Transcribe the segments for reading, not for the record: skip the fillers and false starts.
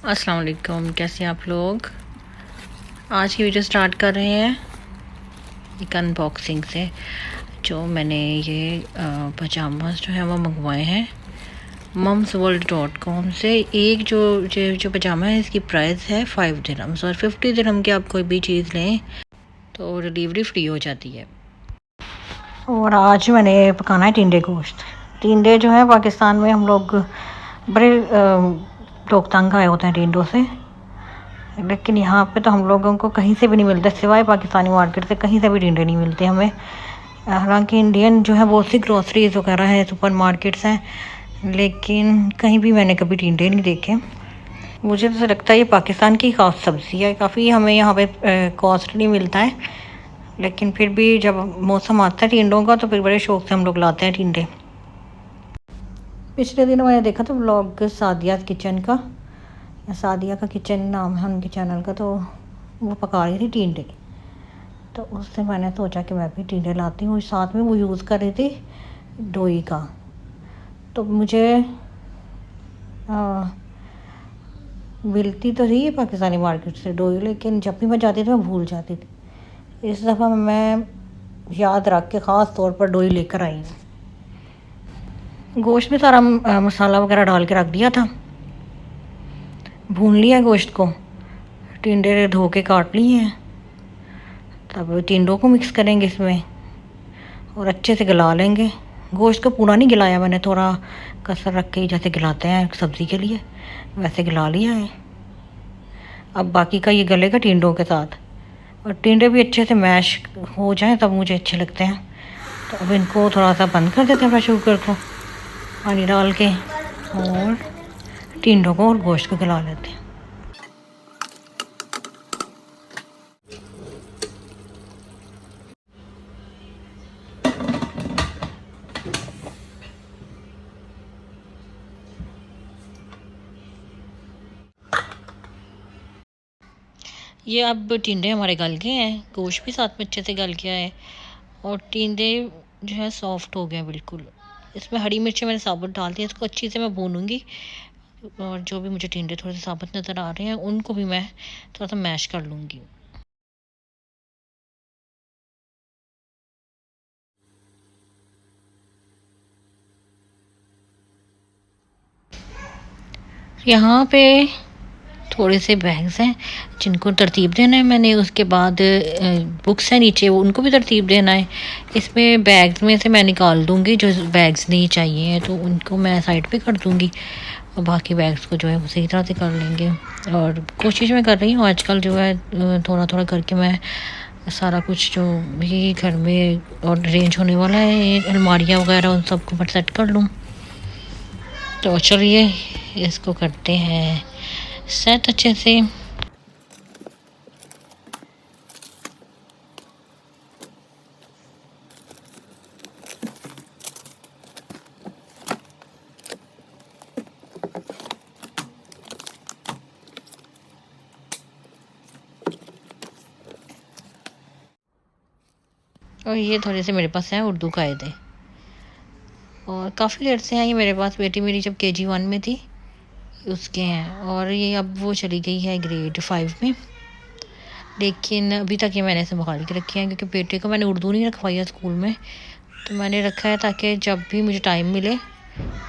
अस्सलाम वालेकुम, कैसे हैं आप लोग। आज की वीडियो स्टार्ट कर रहे हैं एक अनबॉक्सिंग से। जो मैंने ये पजामास जो है वो मंगवाए हैं mumsworld.com से। एक जो पजामा है इसकी प्राइस है 5 दिरहम्स और 50 दिरहम की आप कोई भी चीज़ लें तो डिलीवरी फ्री हो जाती है। और आज मैंने पकाना है टिंडे गोश्त। टिंडे जो है पाकिस्तान में हम लोग बड़े लोग तंग आए होते हैं टिंडों से, लेकिन यहाँ पे तो हम लोगों को कहीं से भी नहीं मिलते, सिवाय पाकिस्तानी मार्केट से कहीं से भी टिंडे नहीं मिलते हमें। हालांकि इंडियन जो है बहुत सी ग्रोसरीज वगैरह है, सुपर मार्केट्स हैं, लेकिन कहीं भी मैंने कभी टिंडे नहीं देखे। मुझे तो लगता है ये पाकिस्तान की खास सब्ज़ी है, काफ़ी हमें यहाँ पे कॉस्टली मिलता है, लेकिन फिर भी जब मौसम आता है टिंडों का तो फिर बड़े शौक़ से हम लोग लाते हैं टिंडे। पिछले दिनों मैंने देखा था व्लॉग सादिया किचन का, सादिया का किचन नाम है उनके चैनल का, तो वो पका रही थी टिंडे। तो उससे मैंने सोचा कि मैं भी टिंडे लाती हूँ। साथ में वो यूज़ कर रही थी डोई का। तो मुझे मिलती तो रही पाकिस्तानी मार्केट से डोई, लेकिन जब भी मैं जाती थी मैं भूल जाती थी। इस दफ़ा मैं याद रख के ख़ास तौर पर डोई लेकर आई हूँ। गोश्त में सारा मसाला वगैरह डाल के रख दिया था, भून लिया गोश्त को, टिंडे धो के काट लिए हैं। तब टिंडों को मिक्स करेंगे इसमें और अच्छे से गला लेंगे। गोश्त को पूरा नहीं गिलाया मैंने, थोड़ा कसर रख के जैसे गिलाते हैं सब्ज़ी के लिए वैसे गिला लिया है। अब बाकी का ये गलेगा टिंडों के साथ, और टिंडे भी अच्छे से मैश हो जाएं तब मुझे अच्छे लगते हैं। तो अब इनको थोड़ा सा बंद कर देते हैं प्रेशर कुकर को पानी डाल के, और टिंडों को और गोश्त को गला लेते हैं। ये अब टिंडे हमारे गल गए हैं, गोश्त भी साथ में अच्छे से गल गया है और टिंडे जो है सॉफ्ट हो गए हैं बिल्कुल। इसमें हरी मिर्चें मैंने साबुत डाल दी, इसको अच्छी से मैं भूनूंगी, और जो भी मुझे टिंडे थोड़े से साबुत नज़र आ रहे हैं उनको भी मैं थोड़ा सा मैश कर लूँगी। यहाँ पे थोड़े से बैग्स हैं जिनको तरतीब देना है मैंने, उसके बाद बुक्स हैं नीचे वो उनको भी तरतीब देना है। इसमें बैग्स में से मैं निकाल दूँगी जो बैग्स नहीं चाहिए हैं, तो उनको मैं साइड पे कर दूँगी और बाकी बैग्स को जो है वो सही तरह से कर लेंगे। और कोशिश मैं कर रही हूँ आजकल जो है थोड़ा थोड़ा करके मैं सारा कुछ जो भी घर में और अरेंज होने वाला है अलमारियाँ वगैरह उन सबको मैं सेट कर लूँ। तो चलिए इसको करते हैं सेट अच्छे से। और ये थोड़े से मेरे पास हैं उर्दू कायदे, और काफ़ी देर से हैं ये मेरे पास। बेटी मेरी जब KG1 में थी उसके हैं, और ये अब वो चली गई है ग्रेड 5 में, लेकिन अभी तक ये मैंने संभाल के रखी हैं क्योंकि बेटे को मैंने उर्दू नहीं रखवाई है स्कूल में, तो मैंने रखा है ताकि जब भी मुझे टाइम मिले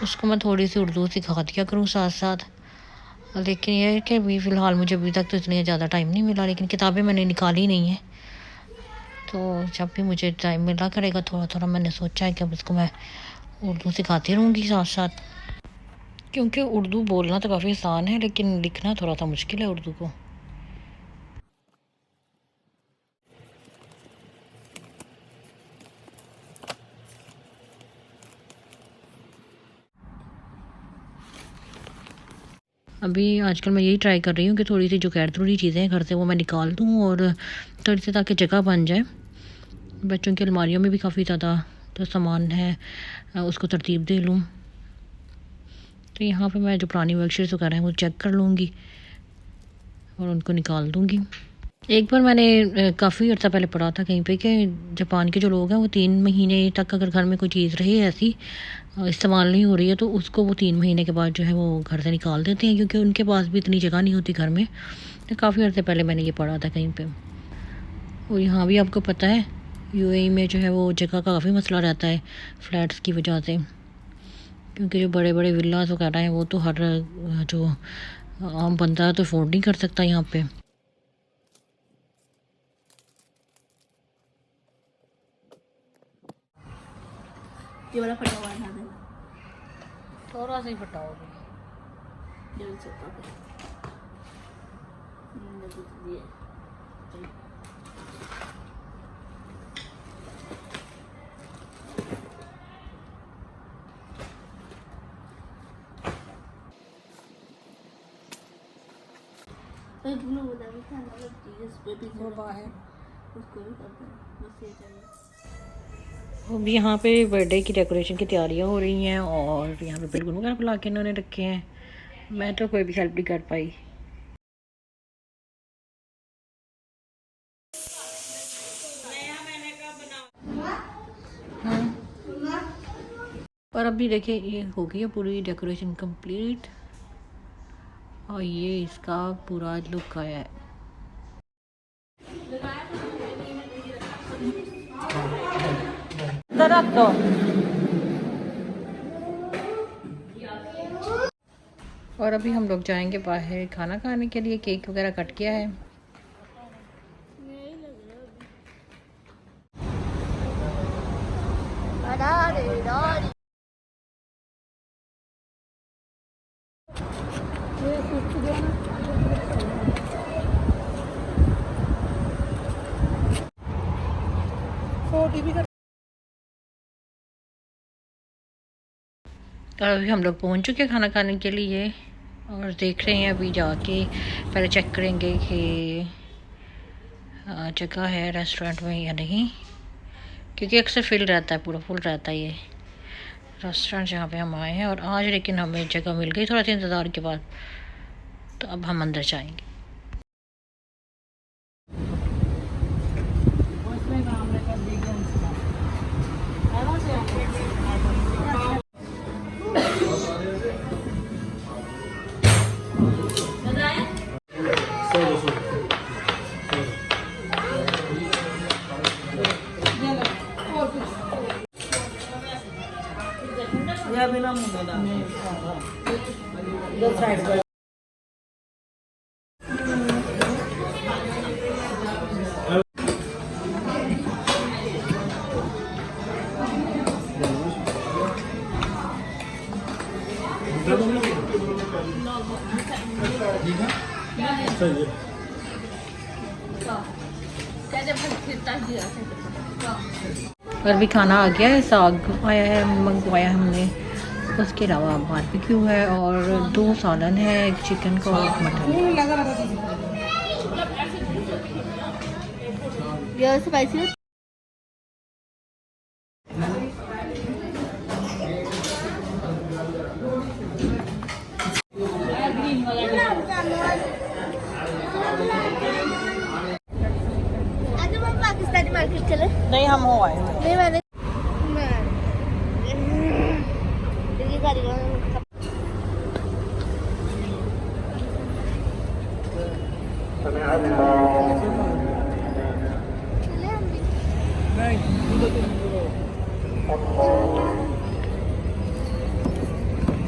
उसको मैं थोड़ी सी उर्दू सिखा दिया करूँ साथ साथ। लेकिन यह है कि अभी फ़िलहाल मुझे अभी तक तो इतनी ज़्यादा टाइम नहीं मिला, लेकिन किताबें मैंने निकाली नहीं हैं, तो जब भी मुझे टाइम मिला करेगा थोड़ा थोड़ा मैंने सोचा है कि अब इसको मैं उर्दू सिखाती रहूँगी साथ साथ, क्योंकि उर्दू बोलना तो काफ़ी आसान है लेकिन लिखना थोड़ा सा मुश्किल है उर्दू को। अभी आजकल मैं यही ट्राई कर रही हूँ कि थोड़ी सी जो गैर ज़रूरी चीज़ें हैं घर से वो मैं निकाल दूँ, और थोड़ी सी ताकि जगह बन जाए। बच्चों की अलमारियों में भी काफ़ी ज़्यादा जो सामान है उसको तरतीब दे लूँ। तो यहाँ पे मैं जो पुरानी वर्कशीट्स वगैरह हैं वो चेक कर लूँगी और उनको निकाल दूँगी। एक बार मैंने काफ़ी अर्सा पहले पढ़ा था कहीं पे कि जापान के जो लोग हैं वो 3 महीने तक अगर घर में कोई चीज़ रही ऐसी इस्तेमाल नहीं हो रही है तो उसको वो 3 महीने के बाद जो है वो घर से निकाल देते हैं, क्योंकि उनके पास भी इतनी जगह नहीं होती घर में। तो काफ़ी अर्से पहले मैंने ये पढ़ा था कहीं पे। और यहाँ भी आपको पता है यूएई में जो है वो जगह का काफ़ी मसला रहता है फ्लैट्स की वजह से, क्योंकि जो बड़े बड़े विलास वगैरह हैं वो तो हर जो आम बंदा है तो अफोर्ड नहीं कर सकता यहाँ पे। ये वाला फटा हुआ है ना, थोड़ा सा ही फटाओगे। ये भी सकता है। ये तो दिए ब्लू वाला भी था ना, इस पे भी वो बाहर उसको भी करते हैं, बस ये चाहिए। अब यहाँ पे बर्थडे की डेकोरेशन की तैयारियाँ हो रही हैं और यहाँ पे बैलून वगैरह बुला के इन्होंने रखे हैं। मैं तो कोई भी हेल्प नहीं कर पाई। और अभी देखिए ये हो गई है पूरी डेकोरेशन कंप्लीट और ये इसका पूरा लुक आया है। रख दो। और अभी हम लोग जाएंगे बाहर खाना खाने के लिए। केक वगैरह कट किया है। और अभी हम लोग पहुंच चुके हैं खाना खाने के लिए और देख रहे हैं अभी जाके पहले चेक करेंगे कि जगह है रेस्टोरेंट में या नहीं, क्योंकि अक्सर फिल रहता है, पूरा फुल रहता है ये रेस्टोरेंट जहाँ पे हम आए हैं। और आज लेकिन हमें जगह मिल गई थोड़ा सा इंतज़ार के बाद, तो अब हम अंदर जाएंगे। और भी खाना आ गया है, साग आया है मंगवाया हमने, उसके अलावा बारबेक्यू है और 2 सालन है, एक चिकन का और एक मटन। ये स्पाइसी पाकिस्तानी मार्केट चले? नहीं, हम हो आए। नहीं मैंने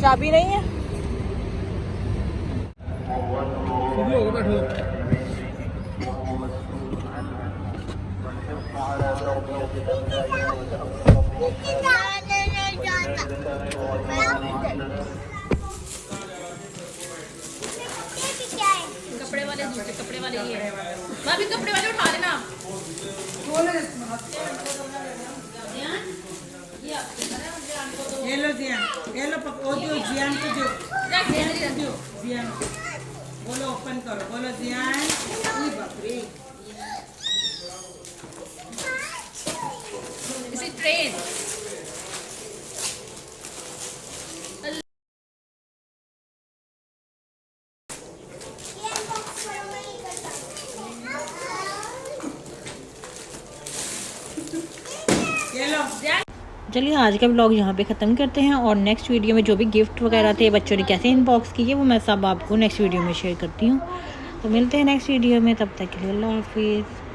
चाबी नहीं है। कपड़े वाले दूसरे कपड़े वाले ये भाभी कपड़े वाले उठा लेना। ये लो जियान, ये लो वो जो जियान को जो जियान बोलो ओपन करो, बोलो जियान। उई बाप रे, इसे ट्रेन ये लो चलिए आज का ब्लॉग यहाँ पे ख़त्म करते हैं और नेक्स्ट वीडियो में जो भी गिफ्ट वगैरह थे बच्चों ने कैसे इनबॉक्स किए वो मैं सब आपको नेक्स्ट वीडियो में शेयर करती हूँ। तो मिलते हैं नेक्स्ट वीडियो में, तब तक के लिए अल्लाह हाफिज़।